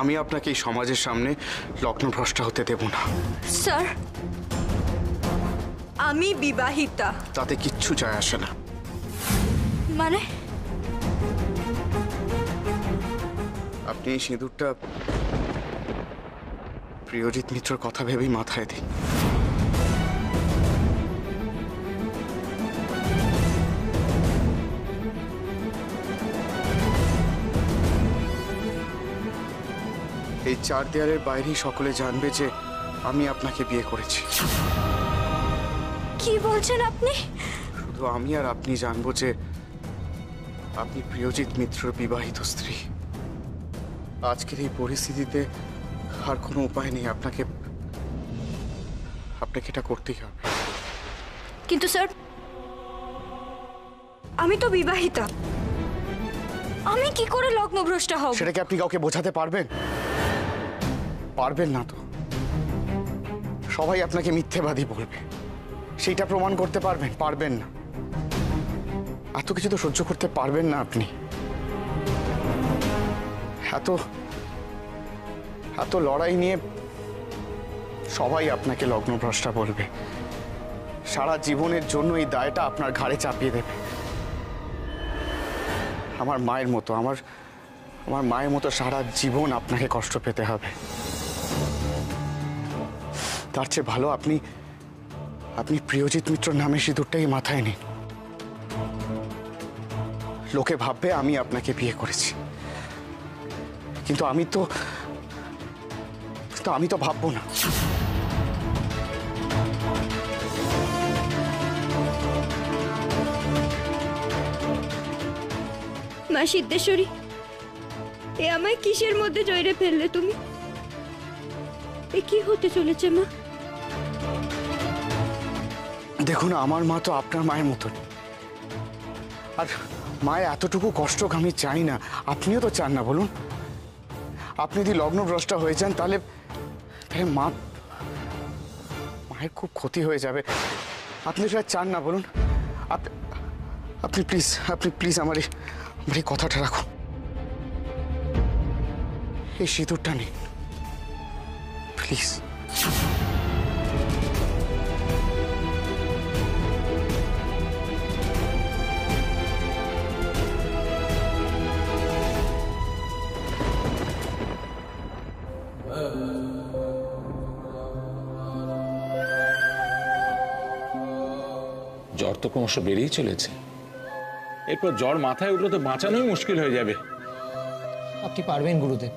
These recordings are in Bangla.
আমি আপনাকে এই সমাজের সামনে লগ্নভ্রষ্ট হতে দেব না। স্যার, আমি বিবাহিতা। তাতে কিচ্ছু যায় আসে না। মানে? আপনি এই সিঁদুরটা প্রিয়জিৎ মিত্রর কথা ভেবেই মাথায় দিন। এই 4 দেয়ালের বাইরেই সকলে জানবে যে আমি আপনাকে বিয়ে করেছি। কি বলছেন আপনি? শুধু আমি আর আপনি জানবো যে আপনি প্রিয়জিৎ মিত্রর বিবাহিত স্ত্রী। আজকের এই পরিস্থিতিতে আর কোনো উপায় নেই, আপনাকে এটা করতেই হবে। কিন্তু স্যার, আমি তো বিবাহিতা, আমি কি করে লগ্নভ্রষ্ট হব? সেটাকে আপনি কাউকে বোঝাতে পারবেন? পারবেন না তো। সবাই আপনাকে মিথ্যেবাদী বলবে, সেইটা প্রমাণ করতে পারবেন? পারবেন না। এত কিছু তো সহ্য করতে পারবেন না আপনি। এত লড়াই নিয়ে সবাই আপনাকে লগ্নভ্রষ্টা বলবে। সারা জীবনের জন্য এই দায়টা আপনার ঘাড়ে চাপিয়ে দেবে। আমার মায়ের মতো, আমার মায়ের মতো সারা জীবন আপনাকে কষ্ট পেতে হবে। তার চেয়ে ভালো আপনি প্রিয়জিৎ মিত্রর নামে সিঁদুরটাই মাথায় নিন। লোকে ভাববে আমি আপনাকে বিয়ে করেছি, কিন্তু আমি তো ভাববো না। মা সিদ্ধেশ্বরী, এ আমায় কিসের মধ্যে জড়িয়ে ফেললে তুমি? এ কি হতে চলেছে মা? দেখুন, আমার মা তো আপনার মায়ের মতন। আর মায়ের এতটুকু কষ্ট আমি চাই না, আপনিও তো চান না। বলুন, আপনি যদি লগ্নভ্রষ্টা হয়ে যান তাহলে মায়ের খুব ক্ষতি হয়ে যাবে। আপনি সেটা চান না। বলুন, আপনি প্লিজ আমার এই কথাটা রাখুন। এই সিঁদুরটা নিন প্লিজ। জ্বর তো ক্রমশ বেড়েই চলেছে। এরপর জ্বর মাথায় উঠলে তো বাঁচানোই মুশকিল হয়ে যাবে। আপনি পারবেন গুরুদেব।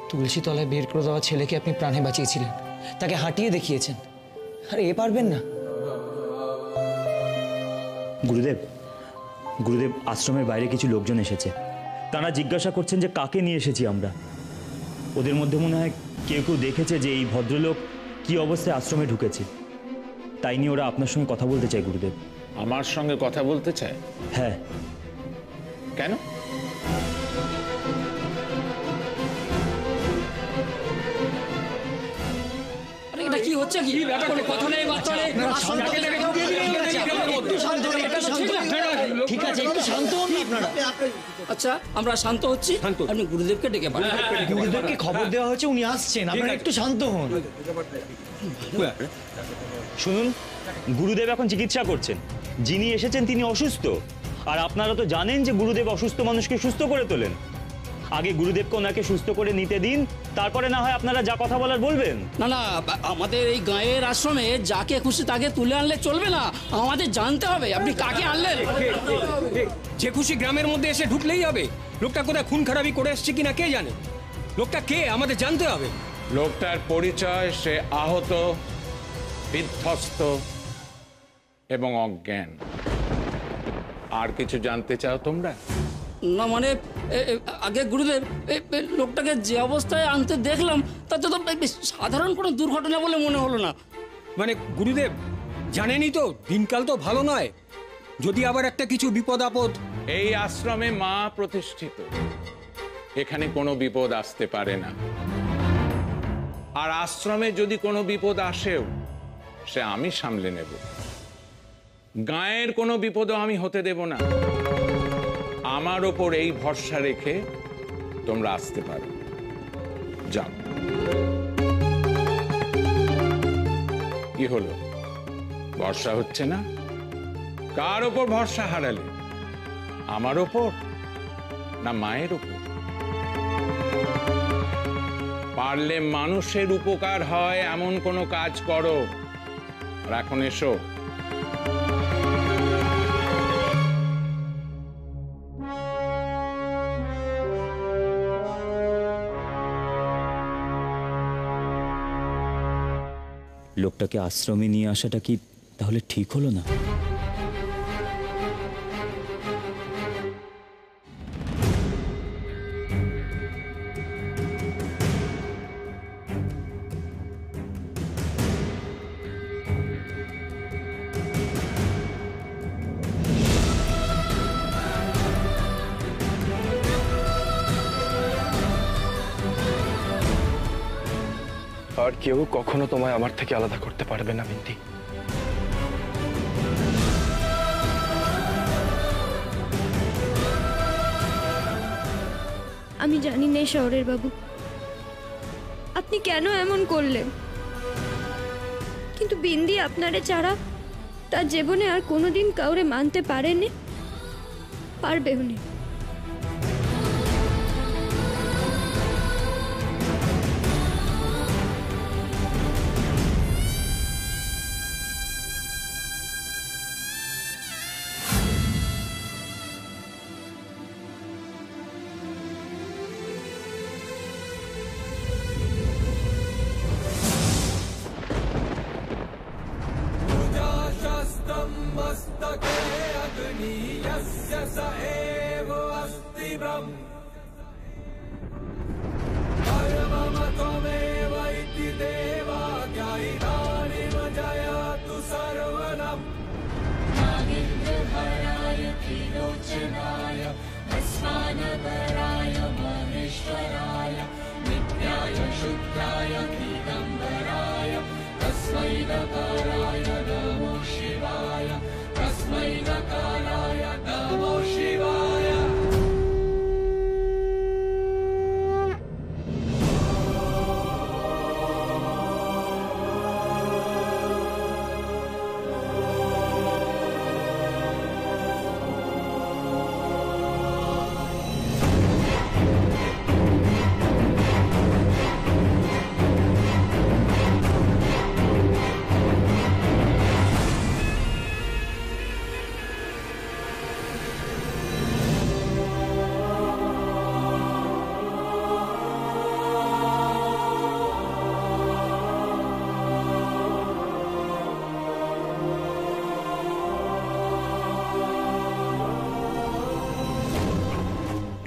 তুলসী তলায় বের করে দেওয়া ছেলেকে আপনি প্রাণে বাঁচিয়েছিলেন, তাকে হাঁটিয়ে দেখিয়েছেন, আর এ পারবেন না? গুরুদেব, আশ্রমের বাইরে কিছু লোকজন এসেছে। তারা জিজ্ঞাসা করছেন যে কাকে নিয়ে এসেছি আমরা। ওদের মধ্যে মনে হয় কেউ দেখেছে যে এই ভদ্রলোক কি অবস্থায় আশ্রমে ঢুকেছে। তাই নিয়ে ওরা আপনার সঙ্গে কথা বলতে চায় গুরুদেব। আমার সঙ্গে কথা বলতে চায়? হ্যাঁ। কেন? এটা কি হচ্ছে? কি কোনো কথা নেই, বাচ্চা নেই। ঠিক আছে, একটু শান্ত হন আপনারা। আচ্ছা, আমরা শান্ত হচ্ছি। আপনি গুরুদেবকে ডেকে পাঠান। গুরুদেবকে খবর দেওয়া হয়েছে, উনি আসছেন, আপনারা একটু শান্ত হন। শুনুন, গুরুদেব এখন চিকিৎসা করছেন। যিনি এসেছেন তিনি অসুস্থ, আর আপনারা তো জানেন যে গুরুদেব অসুস্থ মানুষকে সুস্থ করে তোলেন। আগে গুরুদেবকে ওনাকে সুস্থ করে নিতে দিন, তারপরে না হয় আপনারা যা কথা বলার বলবেন। না না, আমাদের এই গায়ের আশ্রমে যাকে খুশি তাকে তুলে আনলে চলবে না, আমাদের জানতে হবে আপনি কাকে আনলেন। যে খুশি গ্রামের মধ্যে এসে ঢুকলেই হবে? লোকটা কোথায় খুন খারাপি করে এসছে কিনা কে জানে? লোকটা কে আমাদের জানতে হবে। লোকটার পরিচয় সে আহত, বিধ্বস্ত এবং অজ্ঞান। আর কিছু জানতে চাও তোমরা? না মানে আগে গুরুদেব, লোকটাকে যে অবস্থায় আনতে দেখলাম তাতে তো সাধারণ কোনো দুর্ঘটনা বলে মনে হলো না। মানে গুরুদেব জানেনই তো দিনকাল তো ভালো নয়, যদি আবার একটা কিছু বিপদ আপদ। এই আশ্রমে মা প্রতিষ্ঠিত, এখানে কোনো বিপদ আসতে পারে না। আর আশ্রমে যদি কোনো বিপদ আসেও সে আমি সামলে নেব। গায়ের কোনো বিপদও আমি হতে দেব না। আমার ওপর এই ভরসা রেখে তোমরা আসতে পারো। যাও। কি হলো, ভরসা হচ্ছে না? কার ওপর ভরসা হারালে? আমার ওপর না মায়ের ওপর? পারলে মানুষের উপকার হয় এমন কোনো কাজ করো। আর এখন এসো। লোকটাকে আশ্রমে নিয়ে আসাটা কি তাহলে ঠিক হলো না? আর কেউ কখনো তোমায় আমার থেকে আলাদা করতে পারবে না বিন্দি। আমি জানি না শহরের বাবু, আপনি কেন এমন করলেন, কিন্তু বিন্দি আপনারে ছাড়া তার জীবনে আর কোনোদিন কাউরে মানতে পারেনি, পারবেও না।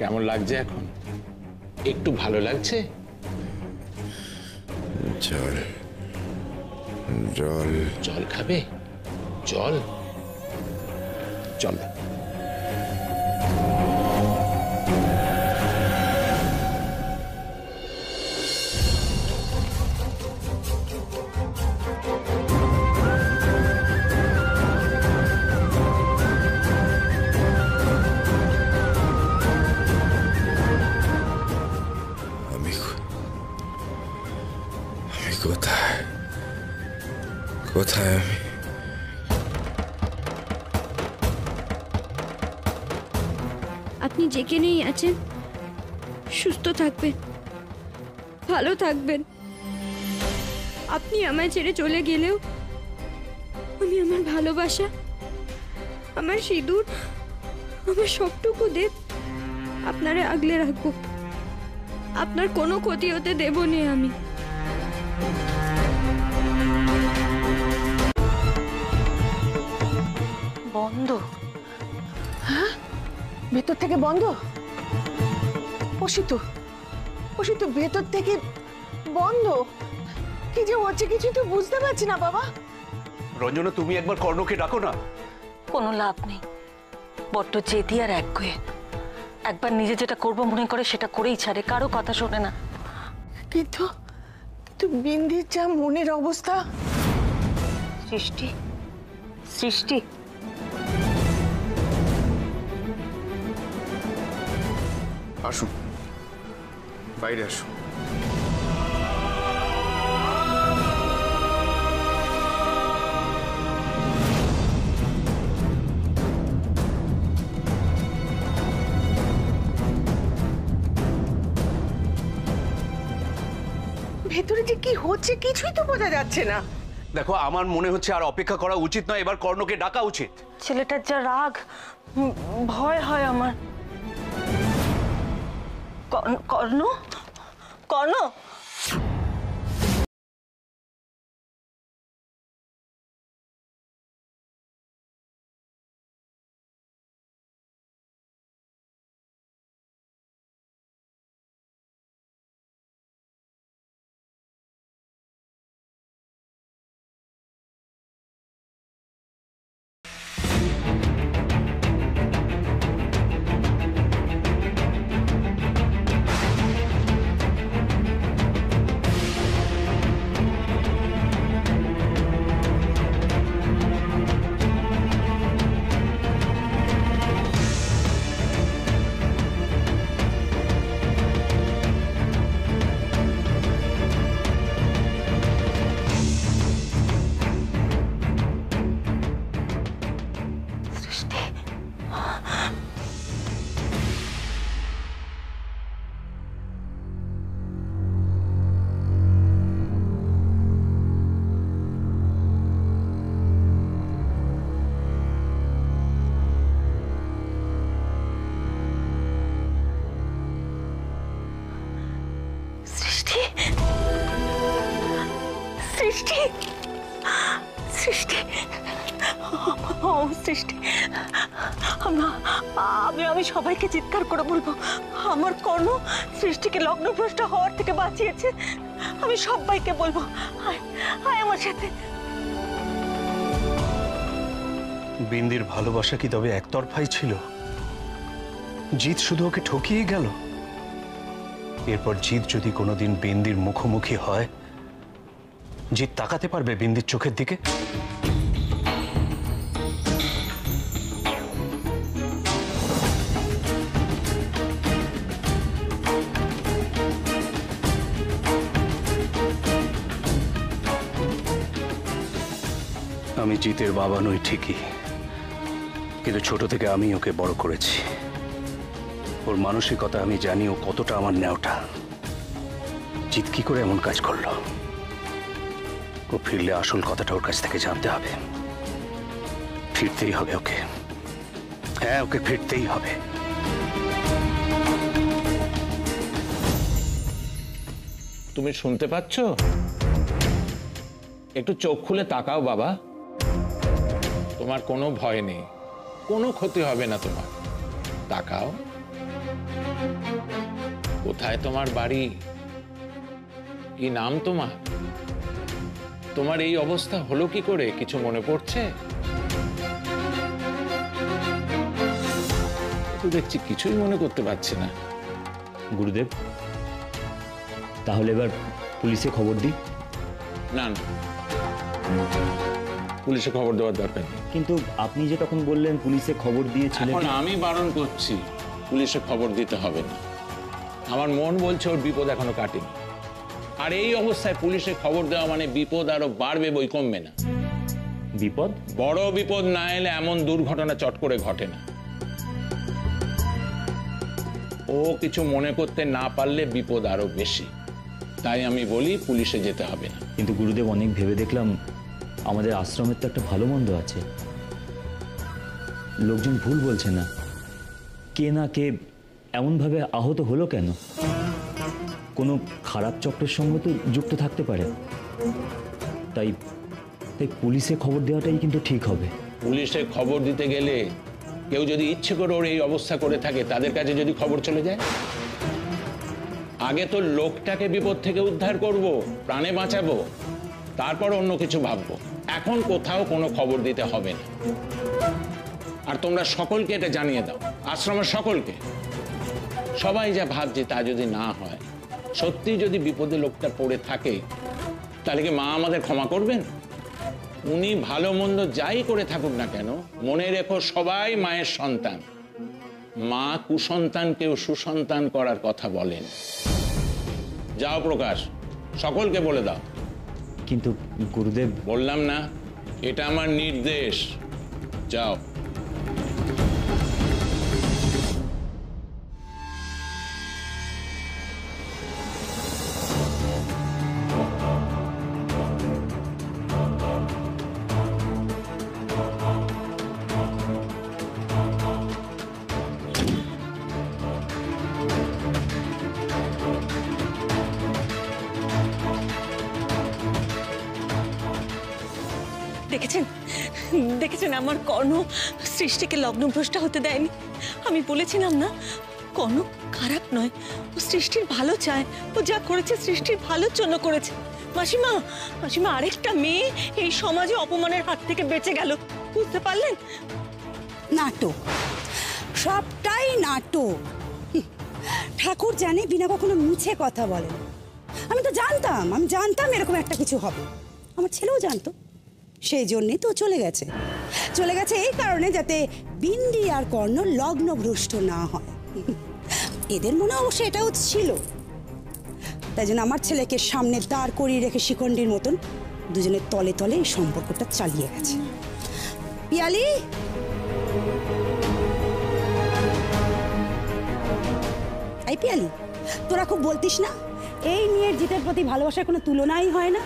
কেমন লাগছে এখন? একটু ভালো লাগছে? জল জল জল খাবে? জল জল। কোথায় কোথায় আমি? আপনি যেখানেই আছেন সুস্থ থাকবেন, ভালো থাকবেন। আপনি আমায় ছেড়ে চলে গেলেও আমি আমার ভালোবাসা, আমার সিঁদুর, আমার সবটুকু দেব আপনারে আগলে রাখবো। আপনার কোনো ক্ষতি হতে দেব না আমি। বন্ধ? হ্যাঁ, ভেতর থেকে বন্ধ? অসিত ভেতর থেকে বন্ধ? কি যে হচ্ছে কিছু তো বুঝতে পারছি না বাবা। রঞ্জনা, তুমি একবার কর্ণকে ডাকো না। কোনো লাভ নেই, বড্ড জেদি আর একগুঁয়ে। একবার নিজে যেটা করবো মনে করে সেটা করেই ছাড়ে, কারো কথা শোনে না। কিন্তু বিন্দির যা মনের অবস্থা। সৃষ্টি সৃষ্টি আসুন, বাইরে আসুন। ভেতরে যে কি হচ্ছে কিছুই তো বোঝা যাচ্ছে না। দেখো, আমার মনে হচ্ছে আর অপেক্ষা করা উচিত নয়, এবার কর্ণকে ডাকা উচিত। ছেলেটার যা রাগ, ভয় হয় আমার। কর্ণ, কর্ণ, সৃষ্টি, সৃষ্টি, সৃষ্টি, আমি সবাইকে চিৎকার করে বলবো আমার কর্ণ সৃষ্টিকে লগ্নভ্রষ্ট হওয়ার থেকে বাঁচিয়েছে। আমি সবাইকে বলবো, আয় আমার সাথে। বিন্দির ভালোবাসা কি তবে একতরফাই ছিল? জিৎ শুধু ওকে ঠকিয়ে গেল? এরপর জিৎ যদি কোনোদিন বিন্দির মুখোমুখি হয়, জিৎ তাকাতে পারবে বিন্দির চোখের দিকে? আমি জিতের বাবা নই ঠিকই, কিন্তু ছোট থেকে আমি ওকে বড় করেছি। ওর মানসিকতা আমি জানি, ও কতটা আমার ন্যাওটা। জিত কি করে এমন কাজ করলো? ও ফিরলে আসল কথাটা ওর কাছ থেকে জানতে হবে। ফিরতেই হবে ওকে। হ্যাঁ, ওকে ফিরতেই হবে। তুমি শুনতে পাচ্ছ? একটু চোখ খুলে তাকাও বাবা। তোমার কোনো ভয় নেই, কোনো ক্ষতি হবে না তোমার। তাকাও। কোথায় তোমার বাড়ি? কি নাম তোমার? তোমার এই অবস্থা হলো কি করে? কিছু মনে পড়ছে? তো দেখছি কিছুই মনে করতে পারছি না। গুরুদেব, তাহলে এবার পুলিশে খবর দিই? না না, পুলিশে খবর দেওয়ার দরকার নেই। কিন্তু আপনি যে তখন বললেন পুলিশে খবর দিয়েছিলেন। এখন আমি বারণ করছি, পুলিশে খবর দিতে হবে না। আমার মন বলছে ওর বিপদ এখনো কাটেনি। আর এই অবস্থায় পুলিশে খবর দেওয়া মানে বিপদ আরো বাড়বে, বই কমবে না। বিপদ? বড় বিপদ না এলে এমন দুর্ঘটনা চট করে ঘটে না। ও কিছু মনে করতে না পারলে বিপদ আরো বেশি। তাই আমি বলি পুলিশে যেতে হবে না। কিন্তু গুরুদেব, অনেক ভেবে দেখলাম আমাদের আশ্রমের তো একটা ভালো মন্দ আছে। লোকজন ভুল বলছে না, কে না কে এমনভাবে আহত হলো কেন? কোনো খারাপ চক্রের সঙ্গে তো যুক্ত থাকতে পারে। তাই পুলিশে খবর দেওয়াটাই কিন্তু ঠিক হবে। পুলিশে খবর দিতে গেলে কেউ যদি ইচ্ছে করে ওর এই অবস্থা করে থাকে, তাদের কাছে যদি খবর চলে যায়, আগে তো লোকটাকে বিপদ থেকে উদ্ধার করব, প্রাণে বাঁচাবো, তারপর অন্য কিছু ভাববো। এখন কোথাও কোনো খবর দিতে হবে না। আর তোমরা সকলকে এটা জানিয়ে দাও, আশ্রমের সকলকে। সবাই যা ভাবছে তা যদি না হয়, সত্যি যদি বিপদে লোকটা পড়ে থাকে, তাহলে কি মা আমাদের ক্ষমা করবেন? উনি ভালো মন্দ যাই করে থাকুক না কেন, মনে রেখো সবাই মায়ের সন্তান। মা কুসন্তানকেও সুসন্তান করার কথা বলেন। যাও প্রকাশ, সকলকে বলে দাও। কিন্তু গুরুদেব, বললাম না, এটা আমার নির্দেশ। যাও। দেখেছেন আমার কর্ণ সৃষ্টিকে লগ্নভ্রষ্ট হতে দেয়নি। আমি বলেছিলাম না কর্ণ খারাপ নয়, ও সৃষ্টির ভালো চায়, ও যা করেছে সৃষ্টির ভালোর জন্য করেছে। মাসিমা মাসিমা আরেকটা মেয়ে এই সমাজে অপমানের হাত থেকে বেঁচে গেল, বুঝতে পারলেন? নাটক, সবটাই নাটক। ঠাকুর জানে বিনা কখনো মিছে কথা বলে না। আমি জানতাম এরকম একটা কিছু হবে, আমার ছেলেও জানতো, সেই জন্যই তো চলে গেছে এই কারণে যাতে বিন্দি আর কর্ণ লগ্নভ্রষ্ট না হয়। এদের মনে অবশ্য এটাও ছিল, তাই জন্য আমার ছেলেকে সামনে দাঁড় করিয়ে রেখে শিখণ্ডীর মতন দুজনের তলে তলে এই সম্পর্কটা চালিয়ে গেছে। পিয়ালি, এই পিয়ালি, তোরা খুব বলতিস না এই মেয়ের জিতের প্রতি ভালোবাসার কোনো তুলনাই হয় না।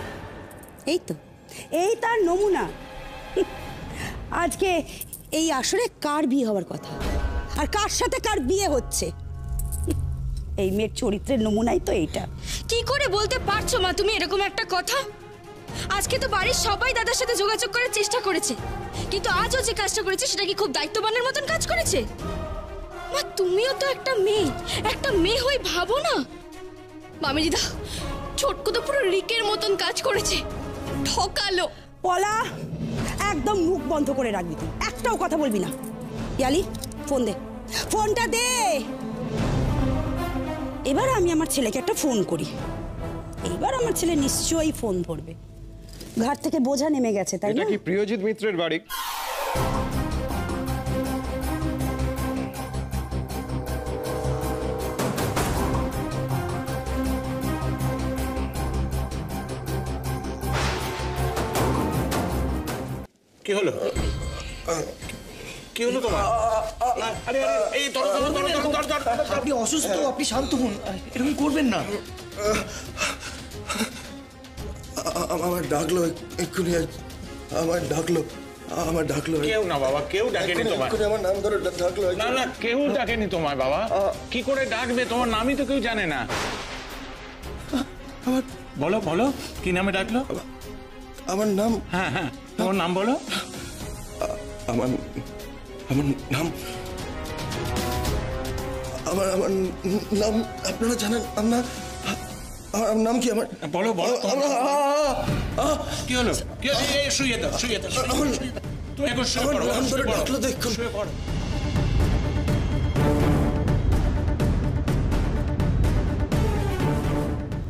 এই তো, এই তার নমুনা। আজকে এই আসরে কার বিয়ে হওয়ার কথা, আর কার সাথে কার বিয়ে হচ্ছে, এই মেয়ের চরিত্রের নমুনাই তো এইটা। কি করে বলতে পারছো মা তুমি এরকম একটা কথা? আজকে তো বাড়ির সবাই দাদার সাথে যোগাযোগ করার চেষ্টা করেছে, কিন্তু আজও যে কাজটা করেছে সেটা কি খুব দায়িত্ববানের মতন কাজ করেছে? মা তুমিও তো একটা মেয়ে হয়ে ভাবো না। মামি দিদা ছোটকু তো পুরো রিকের মতন কাজ করেছে, ঠকালো। পলা, একদম মুখ বন্ধ করে রাখবি, তুই একটাও কথা বলবি না। পিয়ালি, ফোন দে, ফোনটা দে। এবার আমি আমার ছেলেকে একটা ফোন করি, এইবার আমার ছেলে নিশ্চয়ই ফোন ধরবে। ঘাট থেকে বোঝা নেমে গেছে, তাই না? এটা কি প্রিয়জিৎ মিত্রের বাড়ি? কি হলো? কি হলো তোমার? আরে এই আপনি অসুস্থ, আপনি শান্ত হন, এরকম করবেন না। আমার ডাকলো এক্ষুনি, আমার ডাকলো। কেউ না বাবা, কেউ ডাকেনি তোমায়। আমার নাম ধরে ডাকলো। না কেউ ডাকেনি তোমায় বাবা। কি করে ডাকবে? তোমার নামই তো কেউ জানে না। বলো বলো, কি নামে ডাকলো? আমার নাম? হ্যাঁ, তোমার নাম বলো। আমার নাম আপনারা জানেন? আমার নাম কি? আমার বলো কি হলো? শুয়ে দাও। তুমি এখন শুয়ে পড়ো। নাম ধরে ডাকলো, দেখুন। শুয়ে পড়ো।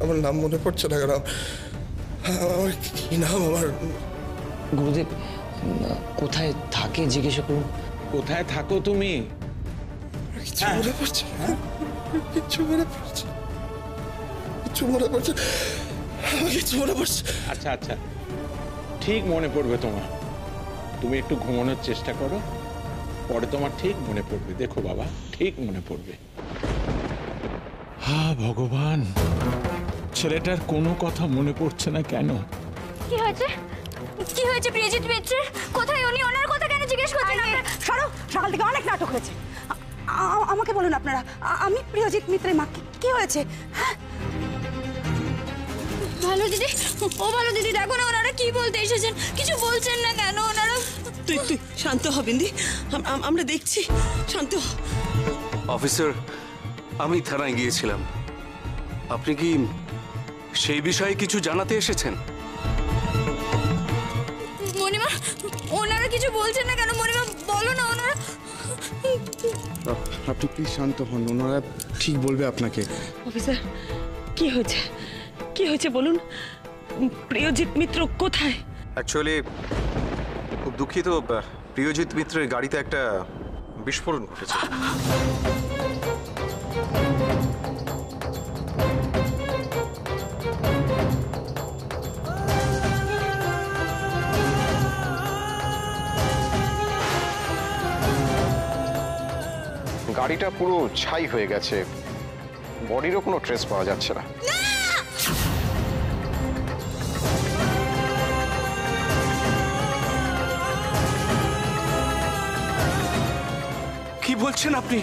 আমার নাম মনে পড়ছে না কেন? আমার কি নাম? আমার গুরুদেব কোথায় থাকে জিজ্ঞাসা করুন। কোথায় থাকো তুমি? কিছু মনে পড়ছে না, কিছু মনে পড়ছে। আচ্ছা, ঠিক মনে পড়বে তোমার। তুমি একটু ঘুমানোর চেষ্টা করো, পরে তোমার ঠিক মনে পড়বে। দেখো বাবা, ঠিক মনে পড়বে। হা ভগবান, ছেলেটার কোনো কথা মনে পড়ছে না কেন? কি হয়েছে প্রিয়জিৎ মিত্রের? কোথায় উনি? ওনার কথা কেন জিজ্ঞেস করছেন? সরো, সকাল থেকে অনেক নাটক হয়েছে। আমাকে বলুন আপনারা, আমি প্রিয়জিৎ মিত্রের মা। কি হয়েছে? ভালো দিদি, দেখো না ওনারা কি বলতে এসেছেন, কিছু বলছেন না কেন ওনারা? তুই শান্ত হ বিন্দি, আমরা দেখছি, শান্ত হ। অফিসার, আমি থানায় গিয়েছিলাম। আপনি কি সেই বিষয়ে কিছু জানাতে এসেছেন? মণিমা, ওনারা কিছু বলছেন না কেন? মণিমা বলো না। ওনারা আপনি প্লিজ শান্ত হন, ওনারা ঠিক বলবে আপনাকে। অফিসার, কি হয়েছে বলুন। প্রিয়জিৎ মিত্র কোথায়? অ্যাকচুয়ালি খুব দুঃখিত, প্রিয়জিৎ মিত্রের গাড়িতে একটা বিস্ফোরণ ঘটেছে। গাড়িটা পুরো ছাই হয়ে গেছে, বডিরও কোনো ট্রেস পাওয়া যাচ্ছে না। কি বলছেন আপনি?